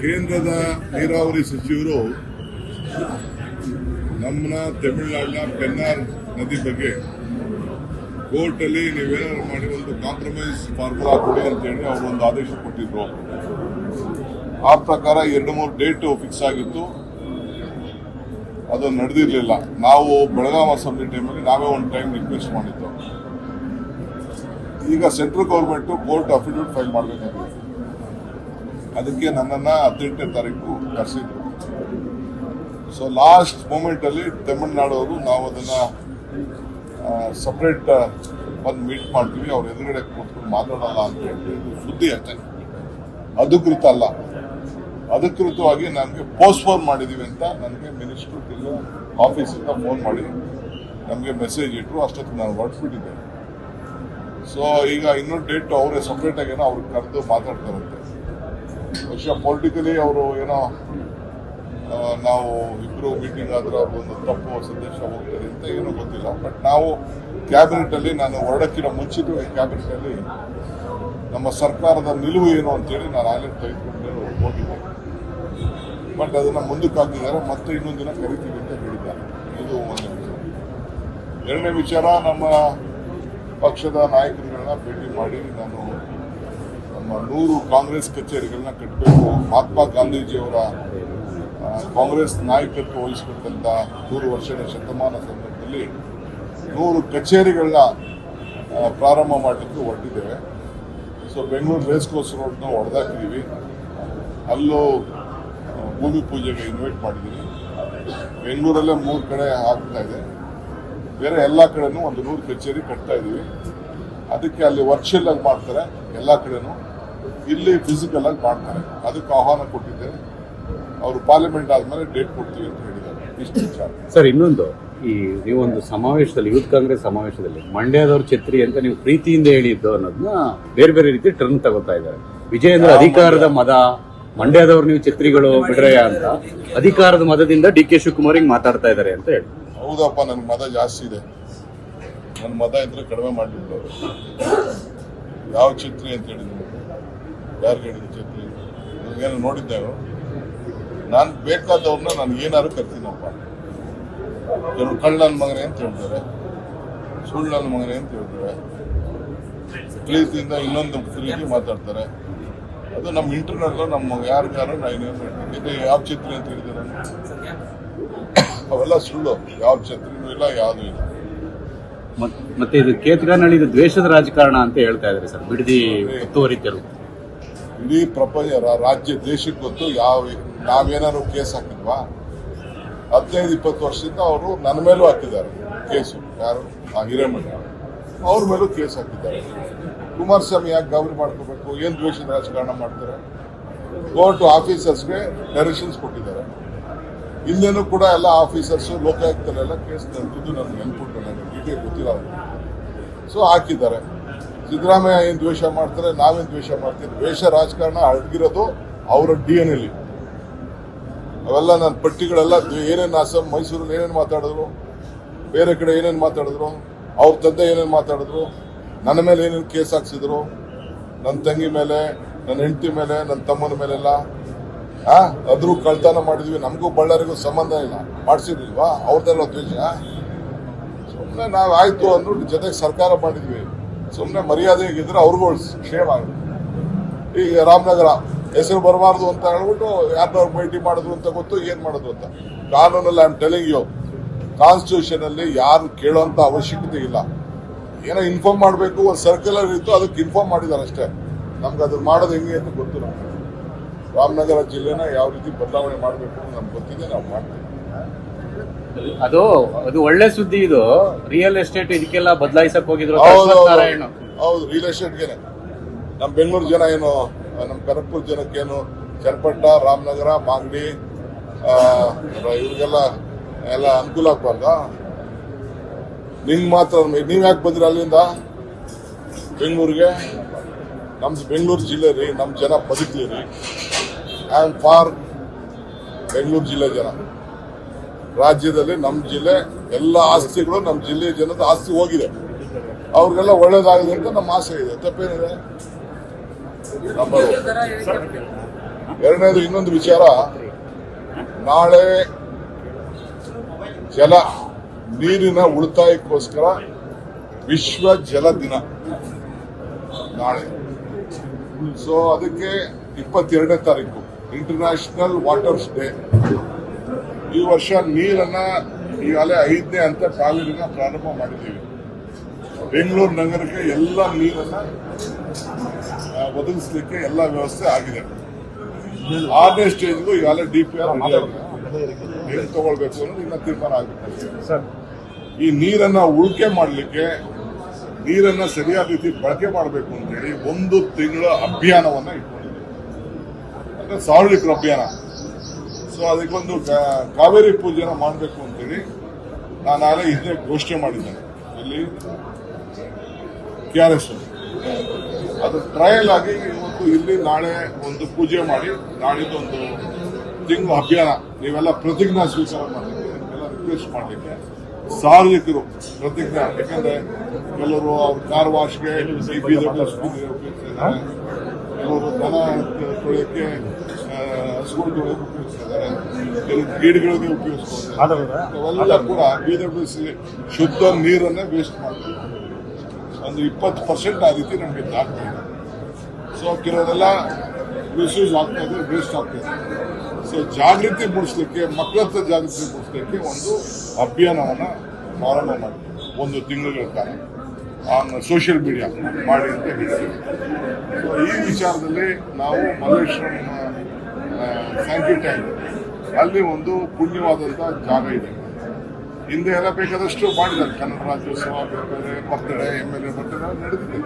ಕೇಂದ್ರದ ನೀರಾವರಿ ಸಚಿವರು ನಮ್ಮನ್ನ ತಮಿಳುನಾಡಿನ ಪೆನ್ನಾರ್ ನದಿ ಬಗ್ಗೆ ಕೋರ್ಟಲ್ಲಿ ನೀವೇನಾದ್ರು ಮಾಡಿ ಒಂದು ಕಾಂಪ್ರಮೈಸ್ ಫಾರ್ಮುಲಾ ಕೊಡಿ ಅಂತೇಳಿ ಅವರು ಒಂದು ಆದೇಶ ಕೊಟ್ಟಿದ್ರು. ಆ ಪ್ರಕಾರ 2-3 ಡೇಟ್ ಫಿಕ್ಸ್ ಆಗಿತ್ತು, ಅದು ನಡೆದಿರಲಿಲ್ಲ. ನಾವು ಬೆಳಗಾವಿ ಅಸೆಂಬ್ಲಿ ಟೈಮಲ್ಲಿ ನಾವೇ ಒಂದು ಟೈಮ್ ರಿಕ್ವೆಸ್ಟ್ ಮಾಡಿದ್ದು. ಈಗ central government court affidavit file ಮಾಡಬೇಕಾಗಿದೆ. ಅದಕ್ಕೆ ನನ್ನನ್ನು 18ನೇ ತಾರೀಕು ಕರೆಸಿದ್ರು. ಸೊ ಲಾಸ್ಟ್ ಮೂಮೆಂಟ್ ಅಲ್ಲಿ ತಮಿಳುನಾಡವರು ನಾವು ಅದನ್ನ ಸಪರೇಟ್ ಬಂದು ಮೀಟ್ ಮಾಡ್ತೀವಿ, ಅವ್ರ ಎದುರುಗಡೆ ಕೂತ್ಕೊಂಡು ಮಾತಾಡಲ್ಲ ಅಂತ ಹೇಳಿ ಸುದ್ದಿ ಅಷ್ಟೇ, ಅಧಿಕೃತ ಅಲ್ಲ. ಅಧಿಕೃತವಾಗಿ ನಮಗೆ ಪೋಸ್ಟ್ಪೋನ್ ಮಾಡಿದೀವಿ ಅಂತ ನನಗೆ ಮಿನಿಸ್ಟರ್ ಆಫೀಸಿಂದ ಫೋನ್ ಮಾಡಿ ನಮಗೆ ಮೆಸೇಜ್ ಇಟ್ಟರು. ಅಷ್ಟೊತ್ತಿಗೆ ನಾನು ಹೊರಟ್ಬಿಟ್ಟಿದ್ದೆ. ಸೊ ಈಗ ಇನ್ನೊಂದು ಡೇಟ್ ಅವರೇ ಸಪ್ರೇಟ್ ಆಗಿ ಏನೋ ಅವ್ರಿಗೆ ಕರೆದು ಮಾತಾಡ್ತಾರಂತೆ. ಬಹುಶಃ ಪೊಲಿಟಿಕಲಿ ಅವರು ಏನೋ ನಾವು ಇಬ್ರು ಮೀಟಿಂಗ್ ಆದ್ರೆ ಒಂದು ತಪ್ಪು ಸಂದೇಶ ಹೋಗ್ತದೆ ಅಂತ ಏನೋ ಗೊತ್ತಿಲ್ಲ. ಬಟ್ ನಾವು ಕ್ಯಾಬಿನೆಟ್ ಅಲ್ಲಿ, ನಾನು ಹೊರಡಕ್ಕಿಂತ ಮುಂಚಿತವಾಗಿ ಕ್ಯಾಬಿನೆಟ್ ಅಲ್ಲಿ ನಮ್ಮ ಸರ್ಕಾರದ ನಿಲುವು ಏನು ಅಂತೇಳಿ ನಾನು ಆಗಲೇ ತೆಗೆದುಕೊಂಡು ಹೋಗಿದ್ದೆ. ಬಟ್ ಅದನ್ನ ಮುಂದಕ್ಕೆ ಹಾಕಿದ್ದಾರೆ, ಮತ್ತೆ ಇನ್ನೊಂದು ದಿನ ಕರಿತೀವಿ ಅಂತ ಹೇಳಿದ್ದಾರೆ. ಇದು ಒಂದು ವಿಚಾರ. ಎರಡನೇ ವಿಚಾರ, ನಮ್ಮ ಪಕ್ಷದ ನಾಯಕರುಗಳನ್ನ ಭೇಟಿ ಮಾಡಿ ನಾನು ನಮ್ಮ 100 ಕಾಂಗ್ರೆಸ್ ಕಚೇರಿಗಳನ್ನ ಕಟ್ಟಬೇಕು, ಮಹಾತ್ಮ ಗಾಂಧೀಜಿಯವರ ಕಾಂಗ್ರೆಸ್ ನಾಯಕತ್ವ ವಹಿಸಿಕೊಂಡಂತ 100 ವರ್ಷದ ಶತಮಾನ ಸಂದರ್ಭದಲ್ಲಿ 100 ಕಚೇರಿಗಳನ್ನ ಪ್ರಾರಂಭ ಮಾಡಲಿಕ್ಕೆ ಹೊರಟಿದ್ದೇವೆ. ಸೊ ಬೆಂಗಳೂರು ರೇಸ್ ಕೋರ್ಸ್ ರೋಡ್ನ ಹೊಡೆದಾಕಿದ್ದೀವಿ. ಅಲ್ಲೂ ಭೂಮಿ ಪೂಜೆಗೆ ಇನ್ವೈಟ್ ಮಾಡಿದ್ದೀವಿ. ಬೆಂಗಳೂರಲ್ಲೇ 3 ಕಡೆ ಆಗ್ತಾ ಇದೆ, ಬೇರೆ ಎಲ್ಲ ಕಡೆನೂ ಒಂದು 100 ಕಚೇರಿ ಕಟ್ತಾ ಇದ್ದೀವಿ. ಅದಕ್ಕೆ ಅಲ್ಲಿ ವರ್ಚುವಲ್ ಆಗಿ ಮಾಡ್ತಾರೆ, ಎಲ್ಲ ಕಡೆನೂ ಇಲ್ಲಿ ಫಿಸಿಕಲ್ ಆಗಿ ಮಾಡ್ತಾರೆ. ಅದಕ್ಕೆ ಆಹ್ವಾನ ಕೊಟ್ಟಿದ್ದೇವೆ. ಅವರು ಪಾರ್ಲಿಮೆಂಟ್ ಆದ್ಮೇಲೆ ಡೇಟ್ ಕೊಡ್ತೀವಿ ಅಂತ ಹೇಳಿದ್ದಾರೆ. ಇಷ್ಟು ವಿಚಾರ. ಸರ್, ಇನ್ನೊಂದು, ಈ ನೀವೊಂದು ಸಮಾವೇಶದಲ್ಲಿ, ಯೂತ್ ಕಾಂಗ್ರೆಸ್ ಸಮಾವೇಶದಲ್ಲಿ ಮಂಡ್ಯದವ್ರ ಛತ್ರಿ ಅಂತ ನೀವು ಪ್ರೀತಿಯಿಂದ ಹೇಳಿದ್ದು ಅನ್ನೋದನ್ನ ಬೇರೆ ಬೇರೆ ರೀತಿ ಟರ್ನ್ ತಗೋತಾ ಇದ್ದಾರೆ. ವಿಜಯೇಂದ್ರ ಅಧಿಕಾರದ ಮದ, ಮಂಡ್ಯದವ್ರು ನೀವು ಛತ್ರಿಗಳು ಬಿಡ್ರಯ್ಯ ಅಂತ ಅಧಿಕಾರದ ಮದದಿಂದ ಡಿ ಕೆ ಶಿವಕುಮಾರ್ ಹಿಂಗ್ ಮಾತಾಡ್ತಾ ಇದ್ದಾರೆ ಅಂತ ಹೇಳಿ. ಹೌದಪ್ಪ, ನನ್ನ ಮದ ಜಾಸ್ತಿ ಇದೆ. ನನ್ನ ಮದ ಇದ್ರೆ ಕಡಿಮೆ ಮಾಡಿಬಿಟ್ಟು ಯಾವ ಛತ್ರಿ ಅಂತ ಹೇಳಿದ್ರು, ಯಾರಿಗೆ ಹೇಳಿದ್ರು ಛತ್ರಿ? ನನಗೇನು ನೋಡಿದ್ದೇವೆ. ನಾನು ಬೇಕಾದವ್ರನ್ನ ನಾನು ಏನಾದ್ರು ಕರ್ತೀನಪ್ಪ. ಕೆಲವು ಕಳ್ಳ ನನ್ನ ಮಗನೇ ಅಂತ ಹೇಳ್ತಾರೆ, ಸುಳ್ಳು ನನ್ನ ಮಗನೇ ಅಂತ ಹೇಳ್ತಾರೆ, ಪ್ರೀತಿಯಿಂದ ಇನ್ನೊಂದು ರೀತಿ ಮಾತಾಡ್ತಾರೆ. ಅದು ನಮ್ಮ ಇಂಟರ್ನಲ್, ನಮ್ಮ ಯಾರಿಗಾರು ನಾನೇನು ಹೇಳ್ತೀನಿ, ಯಾವ ಛತ್ರಿ ಅಂತ ಹೇಳಿದ್ರೆ ಅವೆಲ್ಲ ಸುಳ್ಳು. ಯಾವ ಛತ್ರಿನೂ ಇಲ್ಲ, ಯಾವುದೂ ಇಲ್ಲ. ಮತ್ತೆ ಇದು ಕೇತಗಾನಹಳ್ಳಿ ಇದು ದ್ವೇಷದ ರಾಜಕಾರಣ ಅಂತ ಹೇಳ್ತಾ ಇದ್ದಾರೆ ಸರ್, ಬಿಡದಿ ಒತ್ತುವರಿತರು. ಇಡೀ ಪ್ರಪಂಚ, ರಾಜ್ಯ, ದೇಶಕ್ಕೆ ಗೊತ್ತು. ನಾವೇನಾದ್ರು ಕೇಸ್ ಹಾಕಿದ್ವಾ? 15-20 ವರ್ಷದಿಂದ ಅವರು ನನ್ನ ಮೇಲೂ ಹಾಕಿದ್ದಾರೆ ಕೇಸು. ಯಾರು? ಆ ಹಿರೇಮಠ ಅವ್ರ ಮೇಲೂ ಕೇಸ್ ಹಾಕಿದ್ದಾರೆ. ಕುಮಾರಸ್ವಾಮಿ ಯಾಕೆ ಗಾಬರಿ ಮಾಡ್ಕೋಬೇಕು? ಏನ್ ದ್ವೇಷದ ರಾಜಕಾರಣ ಮಾಡ್ತಾರೆ? ಕೋರ್ಟ್ ಆಫೀಸರ್ಸ್ಗೆ ಡೈರೆಕ್ಷನ್ಸ್ ಕೊಟ್ಟಿದ್ದಾರೆ. ಇಲ್ಲೇನೂ ಕೂಡ ಎಲ್ಲ ಆಫೀಸರ್ಸ್ ಲೋಕಾಯುಕ್ತರೆಲ್ಲ ಕೇಸ್ ನಡೆದಿದ್ದು ನನಗೆ ನೆನ್ಪಿಟ್ಟು, ನನಗೆ ಡೀಟೇಲ್ ಗೊತ್ತಿಲ್ಲ. ಸೊ ಹಾಕಿದ್ದಾರೆ. ಸಿದ್ದರಾಮಯ್ಯ ಏನ್ ದ್ವೇಷ ಮಾಡ್ತಾರೆ, ನಾವೇನ್ ದ್ವೇಷ ಮಾಡ್ತೀವಿ? ದ್ವೇಷ ರಾಜಕಾರಣ ಅಡಗಿರೋದು ಅವರ DNA ಲಿ. ಅವೆಲ್ಲ ನನ್ನ ಪಟ್ಟಿಗಳೆಲ್ಲ ಏನೇನು ಮೈಸೂರಲ್ಲಿ ಏನೇನು ಮಾತಾಡಿದ್ರು, ಬೇರೆ ಕಡೆ ಏನೇನು ಮಾತಾಡಿದ್ರು, ಅವ್ರ ತಂದೆ ಏನೇನು ಮಾತಾಡಿದ್ರು, ನನ್ನ ಮೇಲೆ ಏನೇನು ಕೇಸ್ ಹಾಕ್ಸಿದ್ರು, ನನ್ನ ತಂಗಿ ಮೇಲೆ, ನನ್ನ ಹೆಂಡತಿ ಮೇಲೆ, ನನ್ನ ತಮ್ಮನ ಮೇಲೆಲ್ಲ. ಅದ್ರೂ ಕಳ್ತನ ಮಾಡಿದ್ವಿ, ನಮಗೂ ಬಳ್ಳಾರಿಗೂ ಸಂಬಂಧ ಇಲ್ಲ, ಮಾಡಿಸಿರ್ಲಿಲ್ವಾ? ಅವ್ರದ್ದೆಲ್ಲ ದ್ವೇಷ. ಸುಮ್ಮನೆ ನಾವು ಆಯ್ತು ಅಂದ್ಬಿಟ್ಟು ಜೊತೆಗೆ ಸರ್ಕಾರ ಮಾಡಿದ್ವಿ. ಸುಮ್ಮನೆ ಮರ್ಯಾದೆಗಿದ್ರೆ ಅವ್ರಿಗೂ ಕ್ಷೇಮ ಆಗಿದೆ. ಈಗ ರಾಮನಗರ ಹೆಸರು ಬರಬಾರ್ದು ಅಂತ ಹೇಳ್ಬಿಟ್ಟು ಯಾರನ್ನ ಭೇಟಿ ಮಾಡಿದ್ರು ಅಂತ ಗೊತ್ತು, ಏನ್ ಮಾಡಿದ್ರು ಅಂತ. ಕಾನೂನಲ್ಲಿ I am telling you, constitution ಅಲ್ಲಿ ಯಾರು ಕೇಳೋಂತ ಅವಶ್ಯಕತೆ ಇಲ್ಲ. ಏನೋ ಇನ್ಫಾರ್ಮ್ ಮಾಡಬೇಕು, ಒಂದು ಸರ್ಕ್ಯುಲರ್ ಇತ್ತು, ಅದಕ್ಕೆ ಇನ್ಫಾರ್ಮ್ ಮಾಡಿದ್ದಾರೆ ಅಷ್ಟೇ. ನಮ್ಗೆ ಅದನ್ನ ಮಾಡೋದು ಹೆಂಗೆ ಅಂತ ಗೊತ್ತು. ನಮ್ಗೆ ರಾಮನಗರ ಜಿಲ್ಲೆನ ಯಾವ ರೀತಿ ಬದಲಾವಣೆ ಮಾಡಬೇಕು ಅಂತ ನಮ್ಗೆ ಗೊತ್ತಿದೆ, ನಾವು ಮಾಡ್ತೀವಿ. ಅದು ಒಳ್ಳೆ ಸುದ್ದಿ. ಇದು ರಿಯಲ್ ಎಸ್ಟೇಟ್ ಇದಕ್ಕೆಲ್ಲ ಬದಲಾಯಿಸಕ್ ಹೋಗಿದ್ರು. ಹೌದು, ರಿಯಲ್ ಎಸ್ಟೇಟ್ಗೆನೆ ನಮ್ಮ ಬೆಂಗಳೂರು ಜನ ಏನು, ನಮ್ಮ ಕನಕಪುರ ಜನಕ್ಕೇನು ಚನ್ನಪಟ್ಟ, ರಾಮನಗರ, ಮಾಗಡಿ ಇವ್ರಿಗೆಲ್ಲ ಎಲ್ಲ ಅನುಕೂಲ ಆಗ್ಬಾರ್ದ? ನಿಂಗೆ ಮಾತ್ರ ನೀವ್ ಯಾಕೆ ಬಂದ್ರಿ ಅಲ್ಲಿಂದ ಬೆಂಗಳೂರಿಗೆ? ನಮ್ದು ಬೆಂಗಳೂರು ಜಿಲ್ಲೆ ರೀ, ನಮ್ಮ ಜನ ಬದುಕಲಿ ರೀ. ಐ ಆಮ್ ಫಾರ್ ಬೆಂಗಳೂರು ಜಿಲ್ಲೆ ಜನ. ರಾಜ್ಯದಲ್ಲಿ ನಮ್ಮ ಜಿಲ್ಲೆ ಎಲ್ಲ ಆಸ್ತಿಗಳು ನಮ್ಮ ಜಿಲ್ಲೆಯ ಜನದ ಆಸ್ತಿ ಹೋಗಿದೆ, ಅವ್ರಿಗೆಲ್ಲ ಒಳ್ಳೇದಾಗಿದೆ ಅಂತ ನಮ್ಮ ಆಸೆ ಇದೆ. ತಪ್ಪೇನಿದೆ? ಎರಡನೇದು ಇನ್ನೊಂದು ವಿಚಾರ, ನಾಳೆ ನೀರಿನ ಉಳಿತಾಯಕ್ಕೋಸ್ಕರ ವಿಶ್ವ ಜಲ ದಿನ ನಾಳೆ. ಸೊ ಅದಕ್ಕೆ 22ನೇ ತಾರೀಕು ಇಂಟರ್ನ್ಯಾಷನಲ್ ವಾಟರ್ಸ್ ಡೇ. ಈ ವರ್ಷ ನೀರನ್ನ ಈಗಾಗಲೇ 5ನೇ ಹಂತ ಕಾವೇರಿನ ಪ್ರಾರಂಭ ಮಾಡಿದ್ದೀವಿ. ಬೆಂಗಳೂರು ನಗರಕ್ಕೆ ಎಲ್ಲ ನೀರನ್ನ ಒದಗಿಸಲಿಕ್ಕೆ ಎಲ್ಲ ವ್ಯವಸ್ಥೆ ಆಗಿದೆ. 6ನೇ ಸ್ಟೇಜ್ಗೂ ಈಗಾಗಲೇ DPR ರೆಡಿ ಆಗಿದೆ. ಏನು ತಗೊಳ್ಬೇಕು ಅನ್ನೋದು ಇನ್ನ ತೀರ್ಮಾನ ಆಗಬೇಕು. ಈ ನೀರನ್ನ ಉಳಿಕೆ ಮಾಡಲಿಕ್ಕೆ, ನೀರನ್ನ ಸರಿಯಾದ ರೀತಿ ಬಳಕೆ ಮಾಡಬೇಕು ಅಂತೇಳಿ 1 ತಿಂಗಳ ಅಭಿಯಾನವನ್ನ ಇಟ್ಕೊಂಡಿದ್ದೀವಿ. ಅಂದ್ರೆ ಸಾರ್ವಜನಿಕರ ಅಭಿಯಾನ. ಸೊ ಅದಕ್ಕೊಂದು ಕಾವೇರಿ ಪೂಜೆನ ಮಾಡಬೇಕು ಅಂತೇಳಿ ನಾನು ಹಿಂದೆ ಘೋಷಣೆ ಮಾಡಿದ್ದೇನೆ. ಇಲ್ಲಿ KRS ಅದು ಟ್ರಯಲ್ ಆಗಿ ಇವತ್ತು ಇಲ್ಲಿ ನಾಳೆ ಒಂದು ಪೂಜೆ ಮಾಡಿ, ನಾಳಿದ್ದು ಒಂದು ತಿಂಗಳು ಅಭಿಯಾನ ನೀವೆಲ್ಲ ಪ್ರತಿಜ್ಞಾ ಸ್ವೀಕಾರ ಮಾಡಲಿಕ್ಕೆ, ನಿಮ್ಗೆಲ್ಲ ರಿಕ್ವೆಸ್ಟ್ ಮಾಡಲಿಕ್ಕೆ ಸಾರ್ವಜನಿಕರು ಪ್ರತಿಜ್ಞಾ. ಯಾಕಂದ್ರೆ ಕೆಲವರು ಅವ್ರ ಕಾರ್ ವಾಶ್ಗೆ ಉಪಯೋಗಿಸ್ತಿದ್ದಾರೆ, ಕೆಲವರು ದನ ತೊಳೆಯಕ್ಕೆ ಹಸುಗಳು ತೊಳೆಯಕ್ಕೆ ಉಪಯೋಗಿಸ್ತಿದ್ದಾರೆ, ಕೆಲವು ಗಿಡಗಳಿಗೆ ಉಪಯೋಗಿಸ್ತಾರೆ. ಅವೆಲ್ಲ ಕೂಡ BWC ಶುದ್ಧ ನೀರನ್ನೇ ವೇಸ್ಟ್ ಮಾಡ್ತಾರೆ. ಒಂದು 20% ಆ ರೀತಿ ನಮಗೆ ದಾಖಲೆ ಇದೆ. ಸೊ ಕೆಲವರೆಲ್ಲ ಮಿಸ್ಯೂಸ್ ಆಗ್ತಾ ಇದೆ, ವೇಸ್ಟ್ ಆಗ್ತಾ ಇದೆ. ಸೊ ಜಾಗೃತಿ ಮೂಡಿಸ್ಲಿಕ್ಕೆ, ಮಕ್ಕಳ ಹತ್ರ ಜಾಗೃತಿ ಮೂಡಿಸ್ಲಿಕ್ಕೆ ಒಂದು ಅಭಿಯಾನವನ್ನು ಪ್ರಾರಂಭ ಮಾಡಿದ್ವಿ 1 ತಿಂಗಳ ಕಾಲ ಆನ್ ಸೋಷಿಯಲ್ ಮೀಡಿಯಾ ಮಾಡಿ ಅಂತ ಹೇಳಿದ್ವಿ. ಸೊ ಈ ವಿಚಾರದಲ್ಲಿ ನಾವು ಮಲ್ಲೇಶ್ವರಂ ಸ್ಯಾಂಕ್ಯೂ ಟ್ಯಾಂಕ್ ಅಲ್ಲಿ ಒಂದು ಪುಣ್ಯವಾದಂಥ ಜಾಗ ಇದೆ. ಹಿಂದೆ ಎಲ್ಲ ಬೇಕಾದಷ್ಟು ಮಾಡಿದ್ದಾರೆ. ಕನ್ನಡ ರಾಜ್ಯೋತ್ಸವ, ಬೇರೆ ಬರ್ತಡೇ, MLA ಬರ್ತಡೇ ನಡೆದಿದೆ.